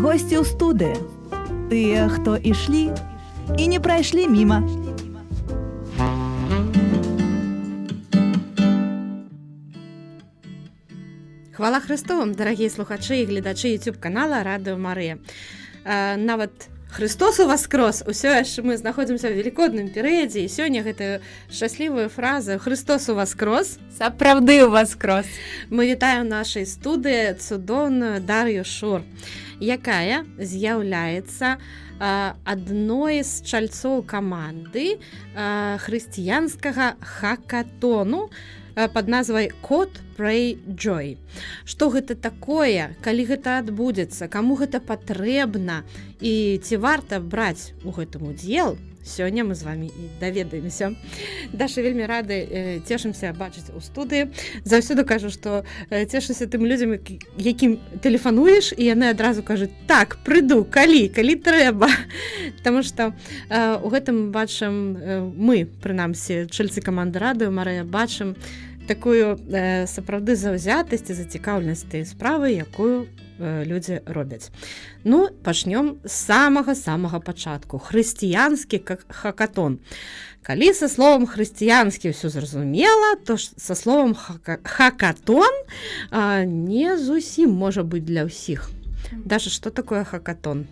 Гости ў студыі. Тыя, хто ішлі і не прайшлі міма. Хвала Христу вам, дарагія слухачы і гледачы YouTube-канала Радыё Марыя. Нават Христос уваскрос, усё яшчэ мы знаходзімся ў велікодным перыядзе, і сёння гэтую шчаслівую фразу «Христос уваскрос» сапраўды уваскрос. Мы вітаем нашай студыі цудоўную Дар'ю Шур, якая з'яўляецца адной з чальцоў каманды хрысціянскага хакатону пад назвай «Code Pray Joy». Што гэта такое, калі гэта адбудзецца, каму гэта патрэбна і ці варта браць у гэтым удзел, сёння мы з вамі і даведаемся. Даша, вельмі рады, цешымся бачыць у студыі. Заўсёды кажу, што цешуся тым людзям, якім тэлефануеш, і яны адразу кажуць: так, прыйду, калі трэба. Таму што у гэтым бачым мы, прынамсі, чальцы каманды Радыё Марыя, бачым такую сапраўды заўзятасць і зацікаўленасць тыя справы, якую людзі робяць. Ну, пачнём з самага пачатку. Хрысціянскі хакатон. Калі са словам хрысціянскі ўсё зразумела, то са словам хакатон не зусім можа быць для ўсіх. Даша, што такое хакатон?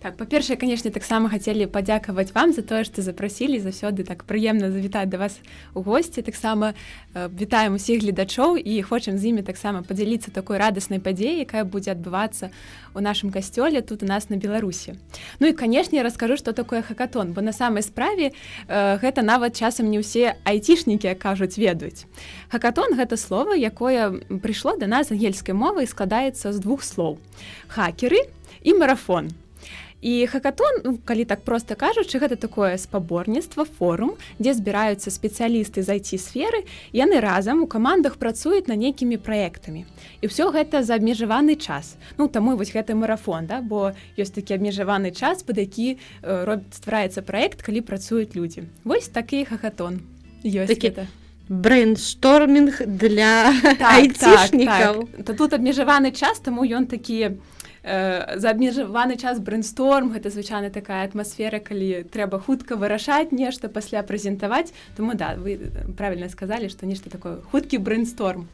Так, па-першае, канешне, таксама хацелі падзякаваць вам за тое, што запрасілі, заўсёды так прыемна завітаць да вас у госці. Таксама вітаем усіх гледачоў і хочам з імі таксама падзяліцца такой радаснай падзеяй, якая будзе адбывацца ў нашым касцёле тут у нас на Беларусі. Ну і, канешне, я раскажу, што такое хакатон, бо на самай справе гэта нават часам не ўсе айцішнікі, як кажуць, ведаюць. Хакатон — гэта слова, якое прыйшло да нас з ангельскай мовы і складаецца з двух слоў: хакеры і марафон. І хакатон, ну, калі так проста кажучы, гэта такое спаборніцтва, форум, дзе збіраюцца спецыялісты з IT-сферы, яны разам у камандах працуюць над нейкімі праектамі. І ўсё гэта за абмежаваны час. Ну, таму вось гэты марафон, да, бо ёсць такі абмежаваны час, пад які ствараецца праект, калі працуюць людзі. Вось такі хакатон ёсць гэта. Брейнштормінг для айтішнікаў. Так. Тут абмежаваны час, таму ён такі за абмежаваны час брейнсторм, гэта звычайна такая атмасфера, калі трэба хутка вырашаць нешта, пасля прэзентаваць. Таму да, вы правільна сказалі, што нешта такое хуткі брейнсторм.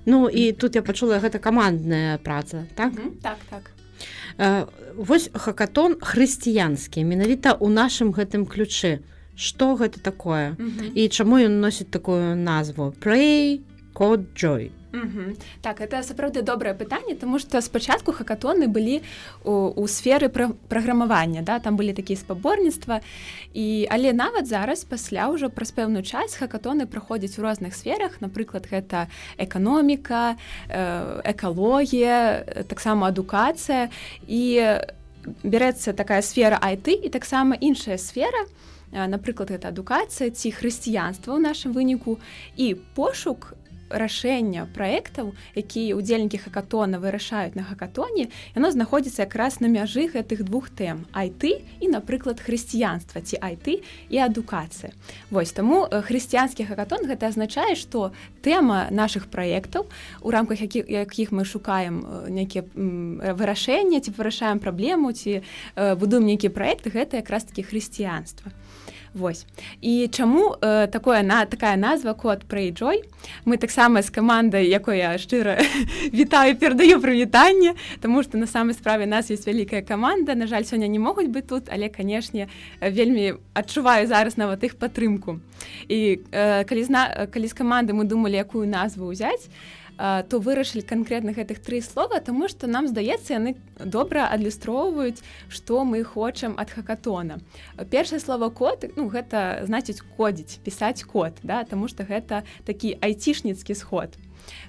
Ну і тут я пачула, гэта камандная праца, так? Так. Вось хакатон хрысціянскі, менавіта ў нашым гэтым ключы. Што гэта такое? І чаму ён носіць такую назву Pray, Code Joy? Так, это сапраўды добрае пытанне, тому што спачатку хакатоны былі у сферы праграмавання, да? Там былі такія спаборніцтва, але нават зараз, пасля ўжо праз пэўны час, хакатоны праходзяць у розных сферах, напрыклад, гэта эканоміка, экалогія, таксама адукацыя, і бярэцца такая сфера IT і таксама іншая сфера, напрыклад, гэта адукацыя ці хрысціянства ў нашым выніку, і пошук рашэння праектаў, якія удзельнікі хакатона вырашаюць на хакатоне, яно знаходзіцца якраз на мяжы гэтых двух тэм: IT і, напрыклад, хрысціянства, ці IT і адукацыя. Вось, таму хрысціянскі хакатон гэта азначае, што тэма нашых праектаў, у рамках якіх мы шукаем нейкія вырашэння, ці вырашаем праблему, ці будуем нейкія праекты, гэта якраз такі хрысціянства. Вось. І чаму такая назва Code Pray Joy? Мы таксама з камандай, якой я шчыра вітаю, перадаю прывітанне, таму што на самай справе нас ёсць вялікая каманда. На жаль, сёння не могуць быць тут, але, канешне, вельмі адчуваю зараз нават іх падтрымку. І калі з каманды мы думалі, якую назву ўзяць, то вырашылі канкрэтна гэтых 3 слова, таму што нам здаецца, яны добра адлюстроўваюць, што мы хочам ад хакатона. Першае слова код, ну, гэта значыць кодзіць, пісаць код, да? Таму што гэта такі айцішніцкі сход.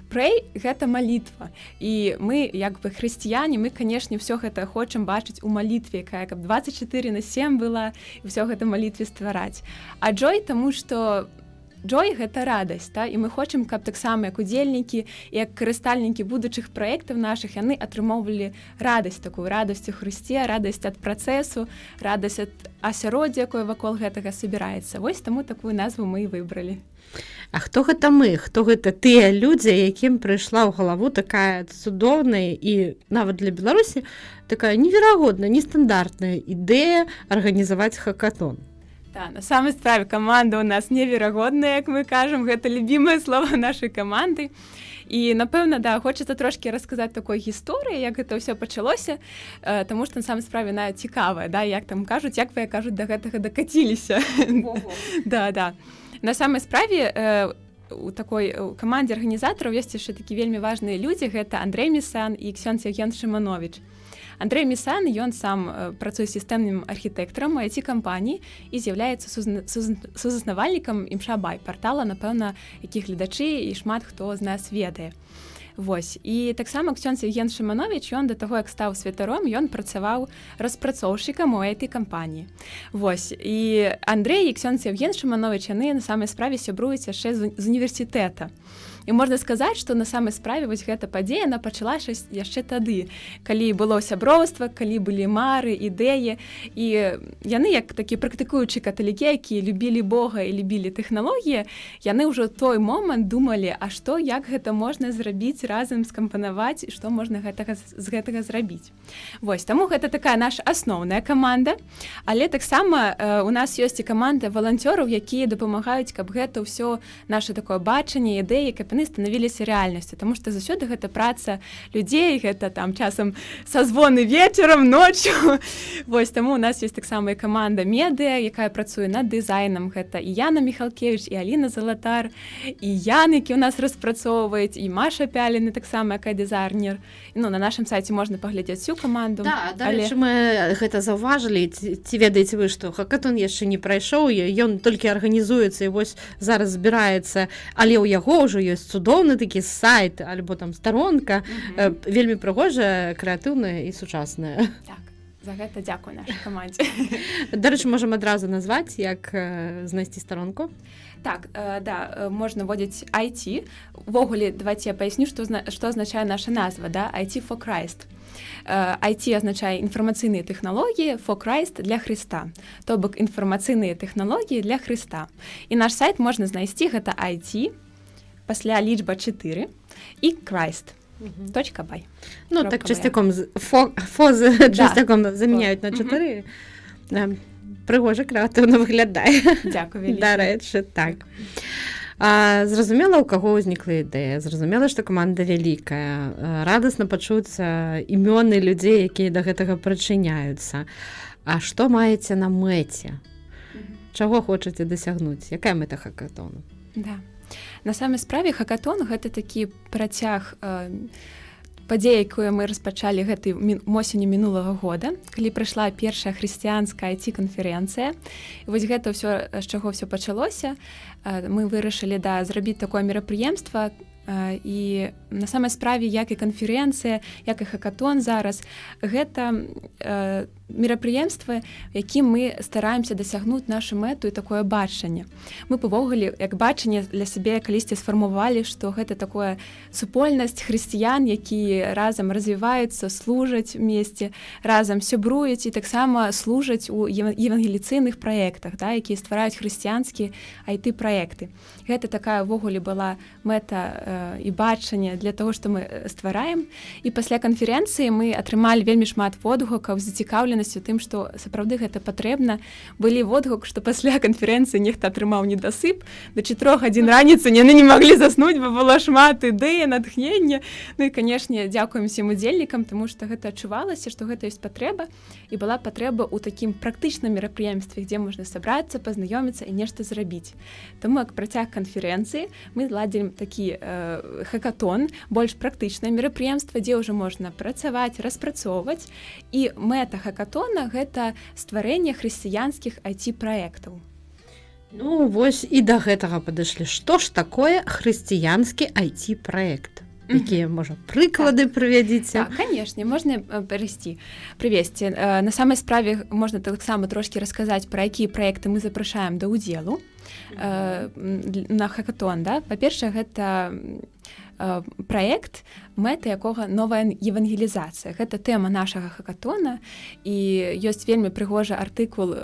Pray — гэта малітва. І мы, як бы хрысціяне, мы, канешне, ўсё гэта хочам бачыць у малітве, якая каб 24/7 была, і ўсё гэта малітве ствараць. А joy, таму што Joy — гэта радасць, та? І мы хочам, каб таксама як удзельнікі, як карыстальнікі будучых праектаў нашых, яны атрымоўвалі радасць, такую радасць у Хрысце, радасць ад працэсу, радасць ад асяроддзя, якое вакол гэтага собіраецца. Вось таму такую назву мы і выбралі. А хто гэта мы? Хто гэта тыя людзі, якім прыйшла ў галаву такая цудоўная і нават для Беларусі такая неверагодная, нестандартная ідэя арганізаваць хакатон? Да, на самой справе команда у нас неверагодная, як мы кажам, гэта любімае слово нашай каманды. І, напэўна, да, хочацца трошкі расказаць такой гісторыі, як гэта ўсё пачалося, таму што на самой справе она цікавая, да, як там кажуць, як вы, кажуць, да гэтага дакаціліся. Да, да. На самой справе у такой камандзе арганізатараў ёсць яшчэ такі вельмі важныя людзі, гэта Андрэй Місан і Ксёндз Евген Шыманович. Андрэй Місан, ён сам працуе сістэмным архітэктарам у IT-кампаніі і з'яўляецца сузаснавальнікам імшабай, партала, напэўна, якіх гледачы і шмат хто з нас ведае. Вось. І таксама Ксёндз Евген Шыманович, ён да таго, як стаў святаром, ён працаваў распрацоўшчыкам у IT-кампаніі. Вось. І Андрэй і Ксёндз Евген Шыманович, яны на самай справе сябруюць яшчэ з універсітэта. І можна сказаць, што на самай справе вось гэта падзея, яна пачалася яшчэ тады, калі было сяброўства, калі былі мары, ідэі, і яны, як такі практыкуючы каталікі, якія любілі Бога і любілі тэхналогіі, яны ўжо той момант думалі, а што, як гэта можна зрабіць разам, скампанаваць, і што можна з гэтага зрабіць. Вось, таму гэта такая наша асноўная каманда, але таксама у нас ёсць і каманда валанцёраў, якія дапамагаюць, каб гэта ўсё наше такое бачанне, ідэі, каб яны станавіліся рэальнасцю, таму што заўсёды гэта праца людзей, гэта там часам сазвоны вечарам, ноччу. Вось, таму у нас ёсць таксама і каманда медыа, якая працуе над дызайнам, гэта і Яна Міхалкевіч, і Аліна Залатар, і Ян, які ў нас распрацоўваюць, і Маша Пяліна, таксама, якая дызайнер. Ну, на нашым сайце можна паглядзець всю каманду. Да, дарэчы, мы гэта заўважылі. Ці ведаеце вы, што хакатон яшчэ не прайшоў, ён толькі арганізуецца, і вось зараз збіраецца, але ў яго ўжо ёсць цудоўны такі сайт, альбо там старонка, вельмі прыгожая, крэатыўная і сучасная. Так, за гэта дзякую нашай камандзе. Дарэчы, можам адразу назваць, як знайсці старонку? Так, да, можна вводзіць IT. Увогуле, давайте я паясню, што азначае наша назва, да? IT for Christ. IT азначае інфармацыйныя тэхналогіі, for Christ для Хрыста. То бок інфармацыйныя тэхналогіі для Хрыста. І наш сайт можна знайсці, гэта IT, пасля лічба 4 і Christ.by. Ну, так частяком частяком замяняюць на 4. Прыгожа, крэатыўна выглядае. Дзякую вялікі. Дарэчы, так. Зразумела, у каго ўзнікла ідэя, зразумела, што каманда вялікая, радасна пачуцца імёны людзей, якія да гэтага прычыняюцца. А што маеце на мэце? Чаго хочаце дасягнуць? Якая мэта хакатону? Да. На самай справе хакатон гэта такі працяг падзеі, якую мы распачалі гэтай восенню мінулага года, калі прайшла першая хрысціянская IT-канферэнцыя. І вось гэта ўсё, з чаго ўсё пачалося, мы вырашылі, да, зрабіць такое мерапрыемства, і на самай справе, як і канферэнцыя, як і хакатон зараз, гэта мерапрыемствы, якім мы стараемся дасягнуць нашу мэту і такое бачанне. Мы павогуле, як бачанне для сябе калісьці сфармавалі, што гэта такое супольнасць хрысціян, якія разам развіваюцца, служаць вместе, разам сябруюць і таксама служаць у евангеліцыйных праектах, да, якія ствараюць хрысціянскія IT-праекты. Гэта такая ўвогуле была мэта і бачанне для того, што мы ствараем. І пасля канферэнцыі мы атрымалі вельмі шмат водгукаў з зацікаўленасцю тым, што сапраўды гэта патрэбна. Былі водгук, што пасля канферэнцыі нехта атрымаў недасып, да 4 гадзін раніцы яны не маглі заснуць, бо было шмат ідэй, натхнення. Ну і, канешне, дзякуем усім удзельнікам, таму што гэта адчувалася, што гэта ёсць патрэба, і была патрэба ў такім практычным мерапрыемстве, дзе можна сабрацца, пазнаёміцца і нешта зрабіць. Таму як працяг канферэнцыі мы ладзім такі хакатон, больш практычнае мерапрыемства, дзе ўжо можна працаваць, распрацоўваць. І мэта хакатона гэта стварэнне хрысціянскіх IT-праектаў. Ну, вось і да гэтага падышлі. Што ж такое хрысціянскі IT-праект? Якія, можа, прыклады прывядзіце? Так, канешне, можна прывесці. На самай справе можна таксама трошкі расказаць, пра якія праекты мы запрашаем да ўдзелу на хакатон. Да? Па-першае, гэта праект, мэта якога новая евангелізацыя. Гэта тэма нашага хакатона, і ёсць вельмі прыгожы артыкул,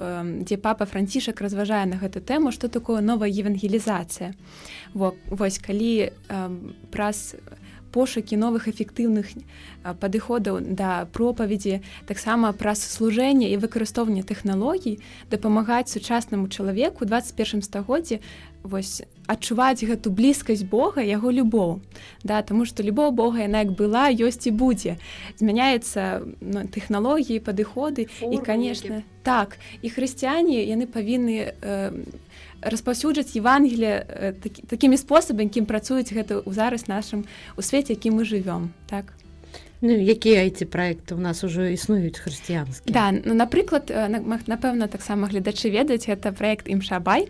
дзе папа Францішак разважае на гэту тэму, што такое новая евангелізацыя. Вось калі праз пошукі новых эфектыўных падыходаў да пропаведзі, таксама праз служэнне і выкарыстоўванне тэхналогій дапамагаць сучаснаму чалавеку ў 21 стагоддзі адчуваць гэту блізкасць Бога, яго любоў. Да, таму што любоў Бога, яна як была, ёсць і будзе. Змяняюцца тэхналогіі, падыходы, і, канешне, так, і хрысціяне, яны павінны распаўсюджаць Евангелие такімі спосабамі, якім працуюць гэта ў зараз нашым у свеце, якім мы жывём. Так. Ну, якія IT-праекты ў нас ужо існуюць хрысціянскія? Да, ну, напрыклад, напэўна, таксама гледачы ведаюць, гэта праект Імшабай.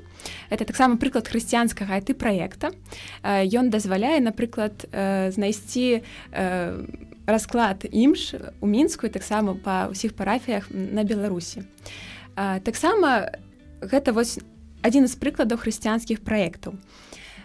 Это таксама прыклад хрысціянскага IT-праекта. Ён дазваляе, напрыклад, знайсці расклад імш у Мінску і таксама па ўсіх парафіях на Беларусі. Таксама гэта вось адзін з прыкладаў хрысціянскіх праектаў.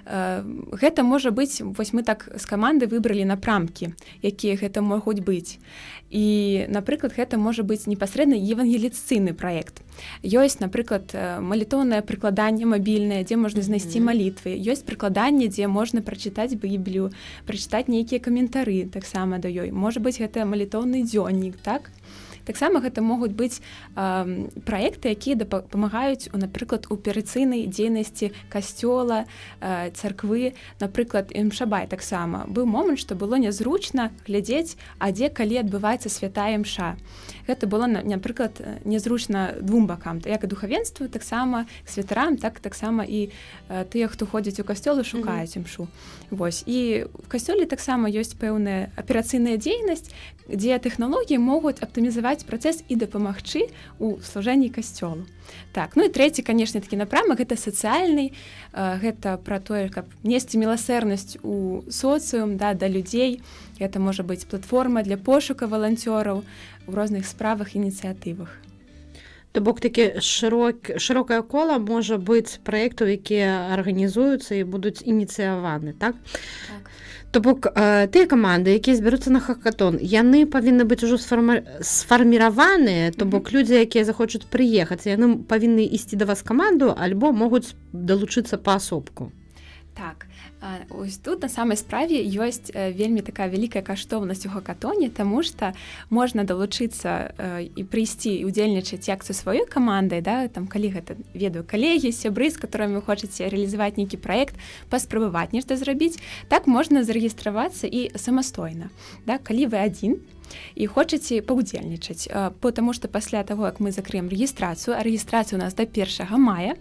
Гэта можа быць, вось мы так з каманды выбралі напрамкі, якія гэта могуць быць. І, напрыклад, гэта можа быць непасрэдна евангелізацыйны праект. Ёсць, напрыклад, малітоўнае прыкладанне мабільнае, дзе можна знайсці малітвы. Ёсць прыкладанне, дзе можна прачытаць Біблію, прачытаць нейкія каментары таксама да ёй. Можа быць, гэта малітоўны дзённік, так? Таксама гэта могуць быць праекты, якія дапамагаюць, напрыклад, у аперацыйнай дзейнасці касцёла, царквы. Напрыклад, Імшабай таксама. Быў момант, што было нязручна глядзець, а дзе калі адбываецца святая імша. Гэта было, напрыклад, нязручна двум бакам, як і духавенству, таксама святарам, таксама і тыя, хто ходзяць у касцёл і шукаюць імшу. Вось. І в касцёле таксама ёсць пэўная аперацыйная дзейнасць, дзе тэхналогіі могуць аптымізаваць працэс і дапамагчы ў служэнні касцёлу. Так, ну і трэці, канешне, такі напрамак, гэта сацыяльны, гэта пра тое, каб несці міласэрнасць у соцыум, да людзей. Гэта можа быць платформа для пошука валанцёраў у розных справах, ініцыятывах. То бок такі шырокае кола можа быць праектаў, якія арганізуюцца і будуць ініцыяваны, так? Так. То бок тыя каманды, якія збяруцца на хакатон, яны павінны быць ужо сфарміраваныя, то бок людзі, якія захочуць прыехаць, яны павінны ісці да вас каманду альбо могуць далучыцца паасобку. Так, ось тут на самай справе ёсць вельмі такая вялікая каштоўнасць у хакатоне, таму што можна далучыцца і прыйсці і удзельнічаць як са сваёй камандай, да, там, калі гэта, ведаю, калегі, сябры, з которымі вы хочаце рэалізаваць нейкі праект, паспрабаваць нешта зрабіць, так можна зарэгістравацца і самастойна. Да, калі вы адзін, і хочаце паўдзельнічаць, потому што пасля таго, як мы закрыем рэгістрацыю, а рэгістрацыя у нас да 1 мая,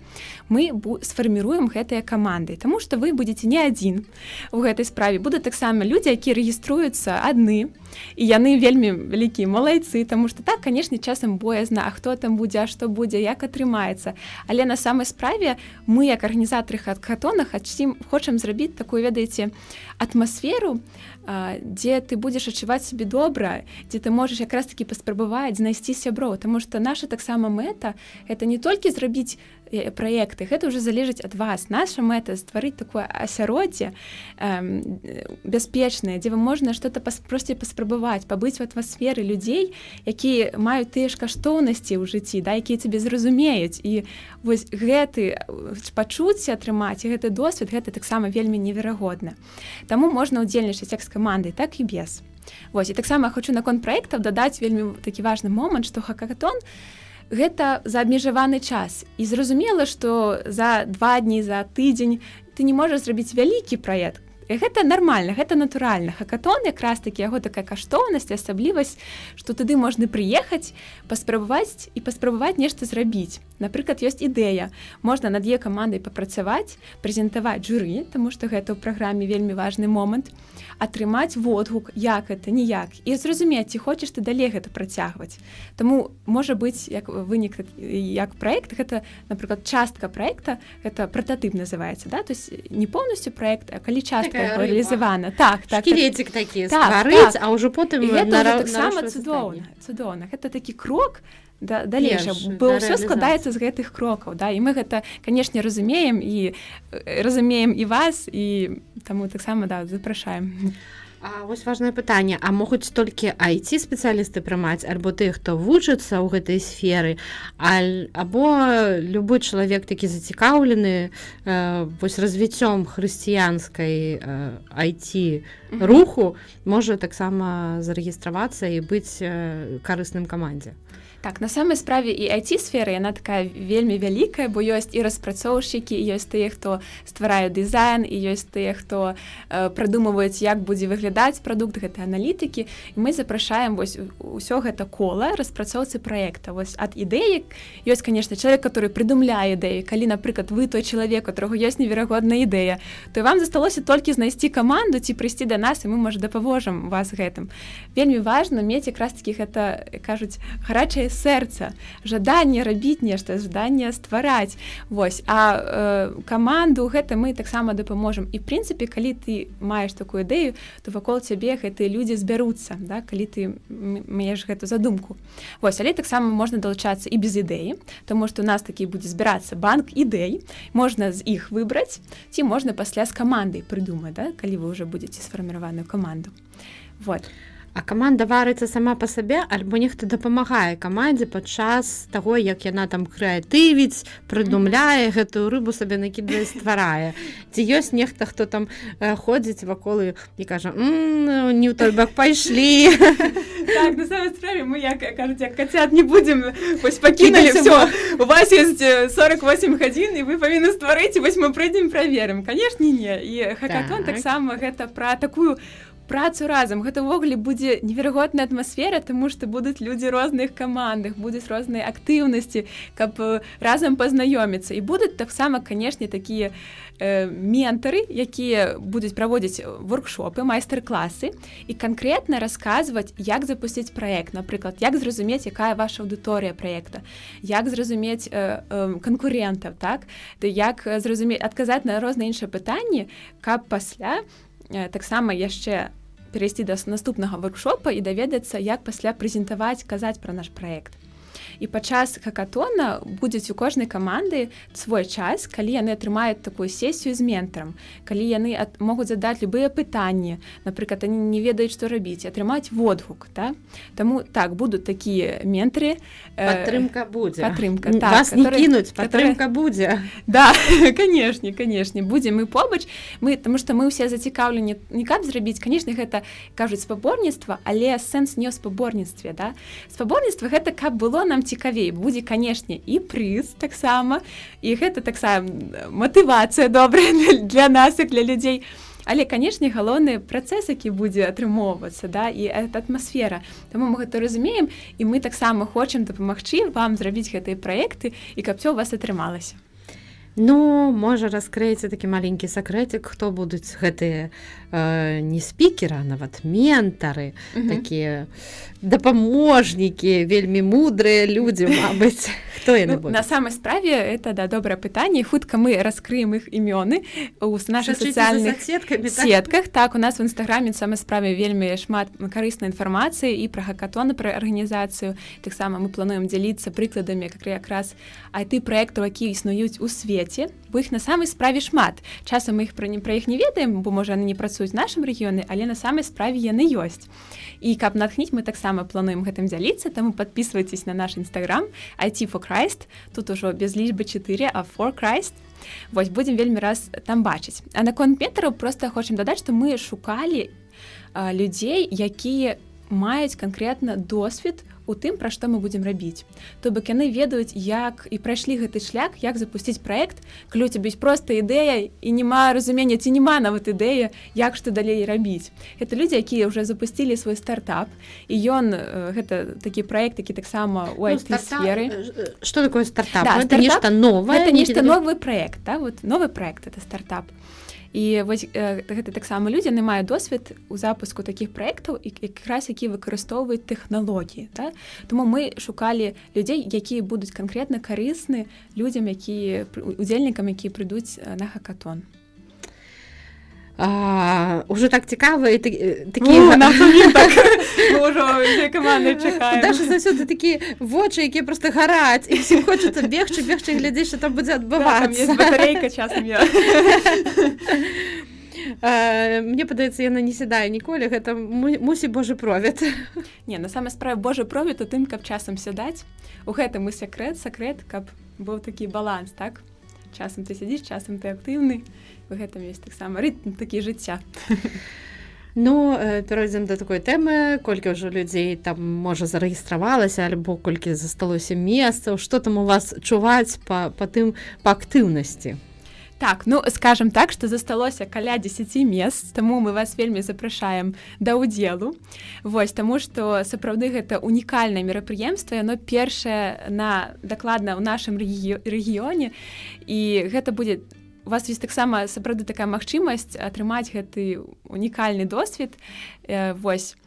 мы сфарміруем гэтыя каманды, таму што вы будзеце не адзін у гэтай справе. Будуць таксама людзі, якія рэгіструюцца адны, і яны вельмі вялікія малайцы, таму што так, канешне, часам боязна, а хто там будзе, а што будзе, як атрымаецца. Але на самай справе мы, як арганізатары хакатона, хочам зрабіць такую, ведаеце, атмасферу, дзе ты будзеш адчуваць сябе добра, дзе ты можаш якраз такі паспрабаваць знайсці сяброў, таму што наша таксама мэта гэта не толькі зрабіць праекты, гэта ўжо залежыць ад вас. Наша мэта стварыць такое асяроддзе бяспечнае, дзе вы можна што-то проста паспрабаваць, пабыць у атмасферы людзей, якія маюць тыя ж каштоўнасці ў жыцці, да, якія цябе зразумеюць. І вось гэты пачуцці атрымаць, і гэты досвед, гэта таксама вельмі неверагодна. Таму можна ўдзельнічаць як з камандай, так і без. Вось, і таксама хочу наконт праектаў дадаць вельмі такі важны момант, што хакатон гэта за абмежаваны час. І зразумела, што за 2 дні, за тыдзень ты не можаш зрабіць вялікі праект. І гэта нармальна, гэта натуральна. Хакатон якраз такі яго такая каштоўнасць, асаблівасць, што туды можна прыехаць, паспрабаваць і паспрабаваць нешта зрабіць. Напрыклад, ёсць ідэя. Можна над яе камандай папрацаваць, прэзентаваць журы, таму што гэта ў праграме вельмі важны момант, атрымаць водгук, як гэта, ніяк, і зразумець, ці хочаш ты далей гэта працягваць. Таму можа быць, як вынік, як праект, гэта, напрыклад, частка праекта, гэта прататып называецца, да? То есть не поўнасцю праект, а калі частка рэалізавана. Так, шкілетик такі стварыць, а ўжо потым наращваць. Гэта таксама цудоўна. Гэта такі крок далейшае, Першы, бо да ўсё складаецца рэалізацыі. з гэтых крокаў, да, і мы гэта, канешне, разумеем і вас, і таму таксама, да, запрашаем. А вось важнае пытанне, а могуць толькі IT-спецыялісты прымаць, альбо тыя, хто вучыцца ў гэтай сферы, або любы чалавек такі зацікаўлены вось развіццём хрысціянскай IT-руху можа таксама зарэгістравацца і быць карысным камандзе? Так, на самай справе і IT-сфера, яна такая вельмі вялікая, бо ёсць і распрацоўшчыкі, і ёсць тыя, хто стварае дызайн, і ёсць тыя, хто прыдумваюць, як будзе выглядаць прадукт, гэта аналітыкі. І мы запрашаем вось усё гэта кола распрацоўцы праекта. Вось ад ідэі ёсць, конечно, чалавек, который прыдумляе ідэю. Калі, напрыклад, вы той чалавек, у которого ёсць неверагодная ідэя, то вам засталося толькі знайсці каманду ці прыйсці да нас, і мы, можа, дапаможам вас гэтым. Вельмі важна мець якраз такі гэта, кажуць, гарачае сэрца, жаданне рабіць нешта, жаданне ствараць. Вось, а каманду гэта мы таксама дапаможам. І, в прынцыпе, калі ты маеш такую ідэю, то вакол цябе гэтыя людзі збяруцца, да, калі ты маеш гэту задумку. Вось, але таксама можна далучацца і без ідэі, таму што у нас такі будзе збірацца банк ідэй, можна з іх выбраць, ці можна пасля з камандай прыдумаць, да, калі вы ўжо будзеце сфарміраваную каманду. Вот. А каманда варыцца сама па сабе, альбо нехта дапамагае камандзе падчас таго, як яна там крэатывіць, прыдумляе гэтую рыбу сабе накідае, стварае. Ці ёсць нехта, хто там ходзіць вакол і кажа: не ў той бок пайшлі. Так, на самой справе мы, як кажуць, як кацят не будзем, вось пакінулі, все, у вас есть 48 гадзін, і вы павінны стварыць, і вось мы прыйдзем, праверым. Канешне, не. І хакатон таксама гэта пра такую працу разам. Гэта ўвогуле будзе неверагодная атмасфера, таму што будуць людзі розных камандах, будуць розныя актыўнасці, каб разам пазнаёміцца. І будуць таксама, канешне, такія ментары, якія будуць праводзіць воркшопы, майстар-класы і канкрэтна расказваць, як запусціць праект. Напрыклад, як зразумець, якая ваша аўдыторыя праекта, як зразумець канкурентаў, так? Як зразумець, адказаць на розныя іншыя пытанні, каб пасля таксама яшчэ перайсці да наступнага воркшопа і даведацца, як пасля прэзентаваць, казаць пра наш праект. І падчас хакатона будзе у кожнай каманды свой час, калі яны атрымаюць такую сесію з ментарам, калі яны могуць задаць любыя пытанні, напрыклад, они не ведаюць, што рабіць, атрымаць водгук, да? Таму так, будуць такія ментары. Падтрымка будзе. Падтрымка, так. Вас не кінуць, падтрымка будзе. Да, канешне, будзем мы побач, таму што мы ўсе зацікаўлены не каб зрабіць, канешне, гэта, кажуць, спаборніцтва, але сэнс не ў спаборніцтве, да? Спаборніцтва гэта каб было нам цікавей, будзе, канешне, і прыз таксама, і гэта таксама матывацыя добрая для нас і для людзей. Але, канешне, галоўны працэс, які будзе атрымоўвацца, да, і атмасфера. Таму мы гэта разумеем, і мы таксама хочам дапамагчы вам зрабіць гэтыя праекты, і каб всё у вас атрымалася. Ну, можа, раскрыеце такі маленькі сакрэцік, хто будуць гэтыя не спікеры, а нават ментары, такія дапаможнікі, вельмі мудрыя людзі, мабыць. Хто яны будуць? На самай справе, это, да, добрае пытанне, і хутка мы раскрыем іх імёны ў нашых сацыяльных сетках. Так, у нас в Інстаграме, на самай справе, вельмі шмат карыснай інфармацыі і пра хакатоны, пра арганізацыю. Таксама мы плануем дзяліцца прыкладамі якраз IT-праектаў, якія існуюць у свеце, бо іх на самай справе шмат. Часам мы пра іх не ведаем, бо, можа, яны не працуюць в нашым рэгіёне, але на самай справе яны ёсць. І каб натхніць, мы таксама плануем гэтым дзяліцца, таму подписывайтесь на наш Instagram IT for Christ, тут ужо без лічбы 4, а for Christ. Вось, будзем вельмі раз там бачыць. А наконт ментараў проста хочам дадаць, што мы шукалі людзей, якія маюць канкрэтна досвед у тым, пра што мы будзем рабіць. То бок яны ведаюць, як і прайшлі гэты шлях, як запусціць праект, калі у цябе ёсць проста ідэя і няма разумення, ці няма нават ідэя, як што далей рабіць. Гэта людзі, якія ўжо запусцілі свой стартап, і ён, гэта такі праект, які таксама у IT-сферы. Што такое стартап? Да, гэта нешта новае? Гэта нешта новы праект, да? Вот, новы праект, это стартап. І вось гэта таксама людзі, яны маюць досвед у запуску такіх праектаў, якраз які выкарыстоўваюць тэхналогіі. Да? Тому мы шукалі людзей, якія будуць канкрэтна карысны людзям, удзельнікам, якія прыйдуць на хакатон. Уже так цікава і такі... Нам так, ми вже команди чекаємо. Даша заўсёды такі вочы, які просто гараць, і всім хочацца бегчы, і глядзець, што там будзе адбывацца. Там є батарейка часам я. Мне падаецца, яна не сядае ніколі, гэта мусі Божы провід. Не, на самай справе Божы провід у тым, каб часам сядаць. У гэтым і сакрэт, каб быў такі баланс, так? Часам ты сядзіш, часам ты актыўны. У гэтым ёсць таксама рытм такі жыцця. Ну, перайдзем да такой тэмы, колькі ўжо людзей там, можа, зарэгістравалася, альбо колькі засталося месцаў, што там у вас чуваць па актыўнасці? Так, ну, скажем так, што засталося каля 10 мест, таму мы вас вельмі запрашаем да ўдзелу. Вось, таму што сапраўды гэта унікальнае мерапрыемства, яно першае дакладна ў нашым рэгіёне, і гэта будзе у вас ёсць таксама сапраўды такая магчымасць атрымаць гэты унікальны досвед. Вось.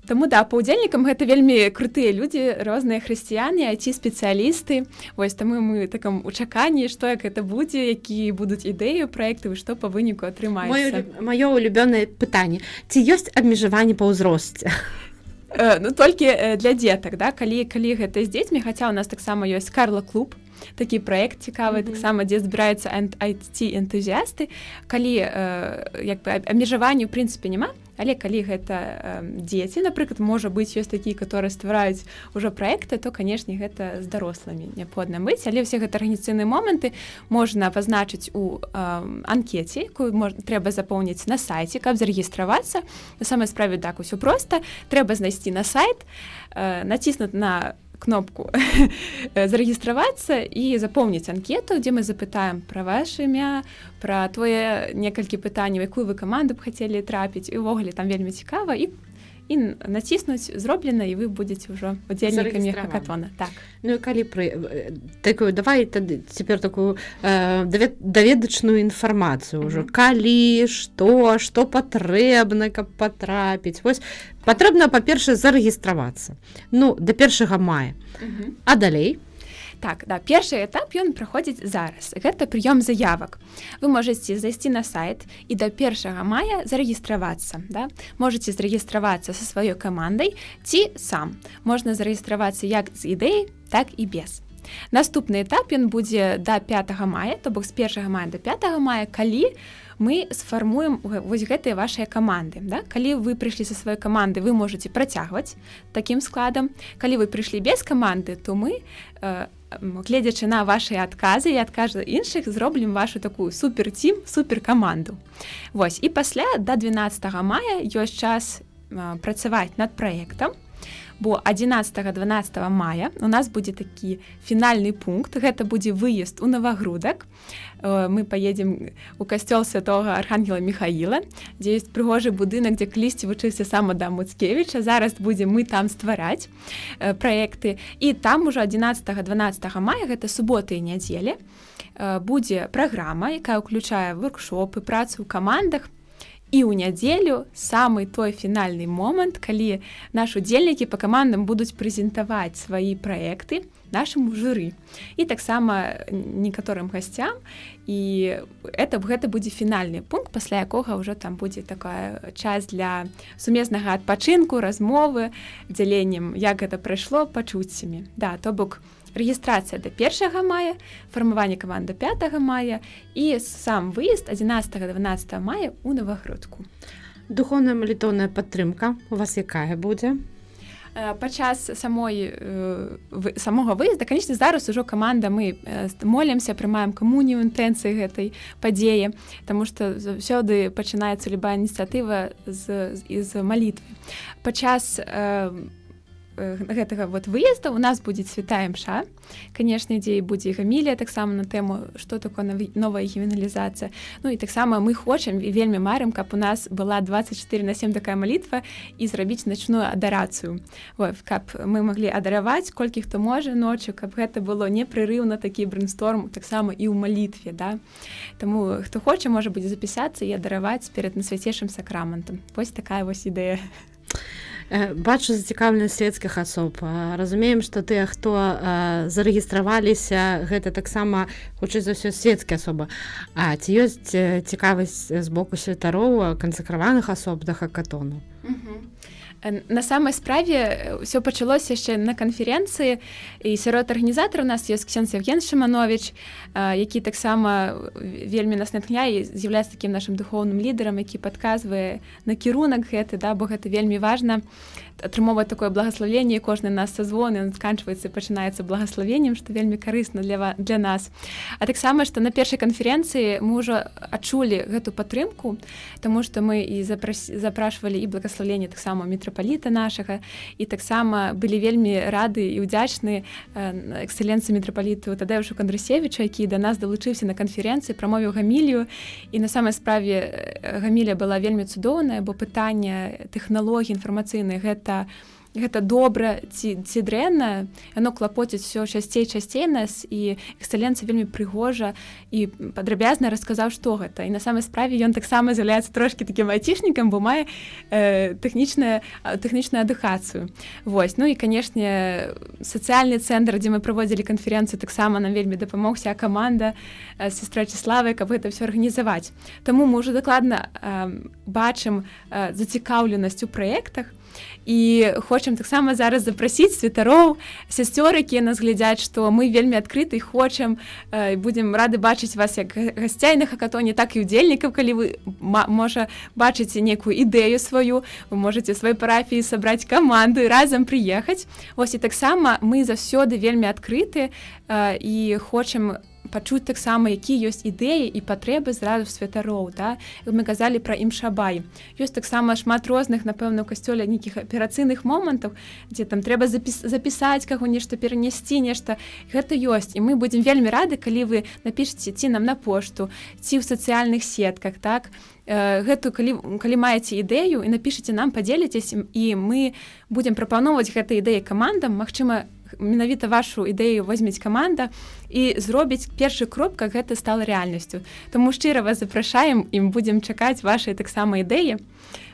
Таму да, паўдзельнікам гэта вельмі крутыя людзі, розныя хрысціяне, IT-спецыялісты. Вось, таму мы таком у чаканні, што як гэта будзе, якія будуць ідэі, праекты, што па выніку атрымаецца. Маё улюбёнае пытанне. Ці ёсць абмежаванне па ўзросце? Ну, толькі для дзетак, да? Калі гэта з дзецьмі, хаця у нас таксама ёсць Карла-клуб, такі праект цікавы, таксама, дзе збіраюцца IT-энтузіасты. Калі абмежаванні, ў прынцыпе, няма, але калі гэта дзеці, напрыклад, можа быць, ёсць такія, которые ствараюць ужо праекты, то, канешне, гэта з дарослымі неабходна быць, але ўсе гэта арганізацыйныя моманты можна пазначыць у анкеце, якую трэба запоўніць на сайце, каб зарэгістравацца. На самай справе так усё проста, трэба знайсці на сайт, націснуць на кнопку зарэгістравацца і запоўніць анкету, дзе мы запытаем пра ваше імя, пра твое некалькі пытанняў, якую вы каманду б хацелі трапіць, і ўвогуле там вельмі цікава, і націснуць зроблена, і вы будзеце ўжо удзельнікамі хакатона. Так. Ну і калі такую, давай цяпер такую даведачную інфармацыю ўжо. Калі, што патрэбна, каб патрапіць. Вось, патрэбна, па-першае, зарэгістравацца. Ну, да 1 мая. А далей? Так, да, першы этап ён праходзіць зараз. Гэта прыём заявак. Вы можаце зайсці на сайт і да 1 мая зарэгістравацца. Да? Можаце зарэгістравацца са сваёй камандай ці сам. Можна зарэгістравацца як з ідэяй, так і без. Наступны этап ён будзе да 5 мая, то бок з 1 мая до 5 мая, калі мы сфармуем вось гэтыя вашыя каманды. Да? Калі вы прыйшлі са сваёй каманды, вы можаце працягваць такім складам. Калі вы прыйшлі без каманды, то мы, гледзячы на вашыя адказы і адказы іншых, зробім вашу такую супер-цім, супер-каманду. Вось. І пасля, да 12 мая, ёсць час працаваць над праектам, бо 11-12 мая у нас будзе такі фінальны пункт, гэта будзе выезд у Новагрудак. Мы паедзем у касцёл святога Архангела Михаіла, дзе ёсць прыгожы будынак, дзе калісьці вучыўся сам Адам Муцкевіч, а зараз будзем мы там ствараць праекты. І там ужо 11-12 мая, гэта суботы і нядзелі, будзе праграма, якая ўключае воркшопы, працу ў камандах. І ў нядзелю самы той фінальны момант, калі нашы удзельнікі па камандам будуць прэзентаваць свае праекты нашаму журы. І таксама некаторым гасцям. І гэта будзе фінальны пункт, пасля якога ўжо там будзе такая час для сумеснага адпачынку, размовы, дзяленнем, як гэта прайшло, пачуццямі. Да, то бок рэгістрацыя да 1 мая, фармаванне каманд да 5 мая і сам выезд 11-12 мая ў Новагрудку. Духоўная малітоўная падтрымка у вас якая будзе? Падчас самога выезда, канечне, зараз ужо каманда, мы молімся, прымаем камунію інтэнцыі гэтай падзеі, таму што заўсёды пачынаецца любая ініцыятыва з малітвы. Падчас гэтага выезда у нас будзе святая імша, канешне, дзе будзе гамілія таксама на тэму, што такое новая евангелізацыя. Ну і таксама мы хочам і вельмі марым, каб у нас была 24/7 такая малітва і зрабіць начную адарацыю. Каб мы маглі адараваць колькі хто можа ноччу, каб гэта было непрерыўна такі брейнсторм таксама і ў малітве. Да? Таму хто хоча, можа будзе запісацца і адараваць перад Найсвяцейшым сакраментам. Вось такая вось ідэя. Бачу зацікаўленасць свецкіх асоб. Разумеем, што тыя, хто зарэгістраваліся, гэта таксама, хутчэй за ўсё, свецкія асобы. А ці ёсць цікавасць з боку святароў, кансакраваных асоб да хакатону? На самай справе ўсё пачалося яшчэ на канферэнцыі, і сярод арганізатараў у нас ёсць ксёндз Евген Шыманович, які таксама вельмі нас натхняе, з'яўляецца такім нашым духоўным лідарам, які падказвае накірунак гэты, да, бо гэта вельмі важна атрымоўваць такое благаславенне, і кожны нас сазвон, ён сканчваецца і пачынаецца благаславеннем, што вельмі карысна для нас. А таксама, што на першай канферэнцыі мы ўжо адчулі гэту падтрымку, таму што мы і запрашвалі і благаславенне таксама мітрапаліта нашага, і таксама былі вельмі рады і ўдзячны эксцэленцыі мітрапаліту Тадэўшу Кандрасевіча, які да нас далучыўся на канферэнцыі, прамовіў гамілію, і на самай справе гамілія была вельмі цудоўная, бо пытанне тэхналогій інфармацыйных гэта добра ці дрэнна, яно клапоціць усё часцей нас, і эксцэленцыя вельмі прыгожа і падрабязна расказаў, што гэта. І на самай справе ён таксама з'яўляецца трошкі такім айцішнікам, бо мае тэхнічную адукацыю. Вось. Ну і, канешне, сацыяльны цэнтр, дзе мы праводзілі канферэнцыю, таксама нам вельмі дапамог уся каманда з сястрой Чаславай, каб гэта ўсё арганізаваць. Таму мы ўжо дакладна бачым зацікаўленасць у праектах, і хочам таксама зараз запрасіць святароў, сясцёр, якія нас глядзяць, што мы вельмі адкрыты і хочам, і будзем рады бачыць вас як гасцей на хакатоне, так і удзельнікаў, калі вы, можа, бачыце некую ідэю сваю, вы можаце сваёй парафіі сабраць каманду і разам прыехаць. Вось, і таксама мы заўсёды вельмі адкрыты і хочам пачуць таксама, якія ёсць ідэі і патрэбы зразу святароў, да? Мы казалі пра імшабай. Ёсць таксама шмат розных, напэўна, у касцёле нейкіх аперацыйных момантаў, дзе там трэба запісаць каго, нешта перанесці, нешта. Гэта ёсць. І мы будзем вельмі рады, калі вы напішыце ці нам на пошту, ці ў сацыяльных сетках, так? Гэту, калі маеце ідэю і напішыце нам, падзеліцесь, і мы будзем прапаноўваць гэтай ідэі камандам, магчыма, менавіта вашу ідэю возьмець каманда і зробіць першы крок, каб гэта стала рэальнасцю. Таму шчыра вас запрашаем, і будзем чакаць вашай таксама ідэі.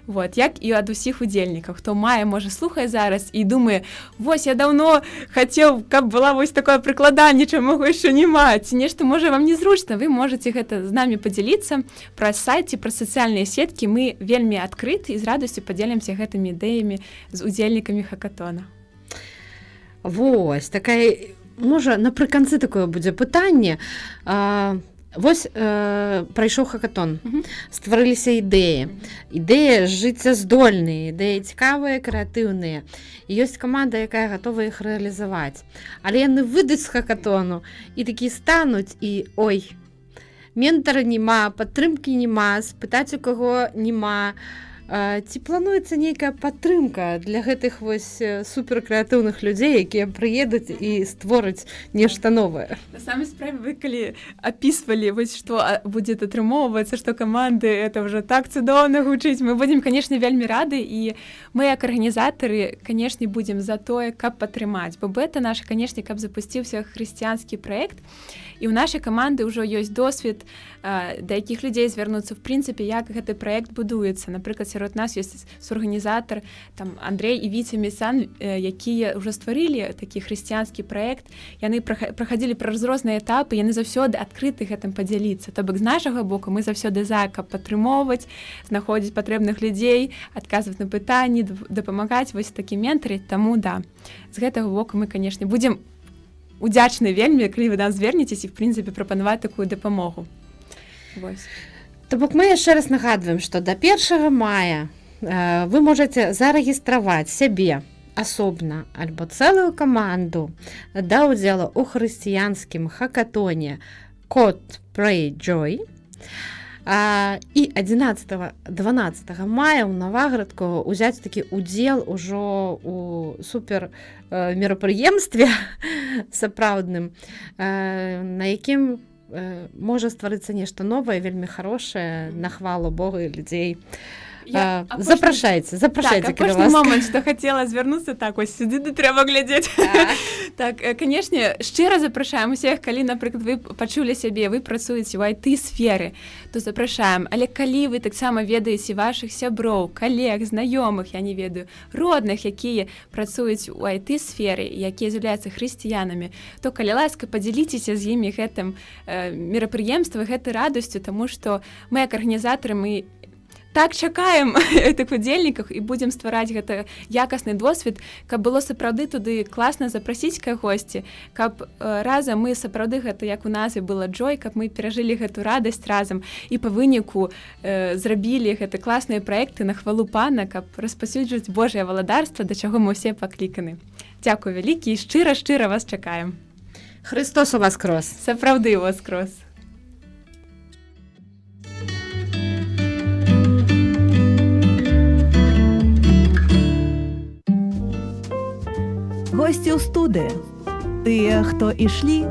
Вот, як і ад усіх удзельнікаў, хто мае, можа, слухае зараз і думае, вось, я даўно хацеў, каб была вось такое прыкладанне, чаму яшчэ няма, ці нешта, можа, вам незручна, вы можаце гэта з намі падзяліцца праз сайт ці праз сацыяльныя сеткі, мы вельмі адкрыты і з радасцю падзелімся гэтымі ідэямі з удзельнікамі хакатона. Вось, такая, можа, напрыканцы такое будзе пытанне. Вось прайшоў хакатон, стварыліся ідэі жыццяздольныя, ідэі цікавыя, крэатыўныя. І ёсць каманда, якая гатова іх рэалізаваць. Але яны выйдуць з хакатону і такі стануць, і ой, ментара няма, падтрымкі няма, спытаць у каго няма. Ці плануецца нейкая падтрымка для гэтых вось суперкрэатыўных людзей, якія прыедуць і створаць нешта новае? На самай справе, вы калі апісвалі, вось што будзе атрымоўвацца, што каманды, это ўжо так цудоўна гучыць. Мы будзем, канешне, вельмі рады, і мы, як арганізатары, канешне, будзем за тое, каб падтрымаць. Бо гэта наш, канешне, каб запусціўся хрысціянскі праект, і ў нашай каманды ўжо ёсць досвед, да якіх людзей звярнуцца, в прынцыпе, як гэты праект будуецца. Напрыклад, сярод нас ёсць суарганізатар, там, Андрей і Віця Месан, якія ўжо стварылі такі хрысціянскі праект. Яны прахадзілі праз розныя этапы, яны заўсёды адкрыты гэтым падзяліцца. То бок, з нашага боку мы заўсёды за, каб падтрымоўваць, знаходзіць патрэбных людзей, адказваць на пытанні, дапамагаць, вось такі ментары. Таму, да, з гэтага боку мы, канешне, будзем удзячны вельмі, калі вы нас звернецеся і, в прынцыпе, прапанаваць такую дапамогу. Вось. То бок мы яшчэ раз нагадваем, што да 1 мая вы можаце зарэгістраваць сябе асобна альбо цэлую каманду да ўдзелу ў хрысціянскім хакатоне Код Pray Joy. І 11-12 мая ў Наваградку ўзяць такі ўдзел ужо у супер мерапрыемстве сапраўдным, на якім можа стварыцца нешта новае, вельмі хорошае, на хвалу Бога і людзей. Запрашайце, Так, калі апошні ласка. момент, што хацела звярнуцца, так, ось сюды не трэба глядзець. Так, канешне, шчыра запрашаем усіх, калі, напрыклад, вы пачулі сябе, вы працуеце ў IT-сферы, то запрашаем. Але калі вы таксама ведаеце вашых сяброў, калег, знаёмых, я не ведаю, родных, якія працуюць у IT-сферы, якія з'яўляюцца хрысціянамі, то, калі ласка, падзяліцеся з імі гэтым мерапрыемствам, гэтай радасцю, таму што мы, як арганізатары, мы так чакаем гэтых удзельнікаў і будзем ствараць гэта якасны досвед, каб было сапраўды туды класна запрасіць кагосьці, каб разам мы сапраўды гэта, як у назве было джой, каб мы перажылі гэту радасць разам і па выніку зрабілі гэты класныя праекты на хвалу Пана, каб распаўсюджваць Божае валадарства, да чаго мы ўсе пакліканы. Дзякуй вялікі і шчыра вас чакаем. Христос у вас крос. Сапраўды воскрос. Госці ў студыі. Тыя, хто ішлі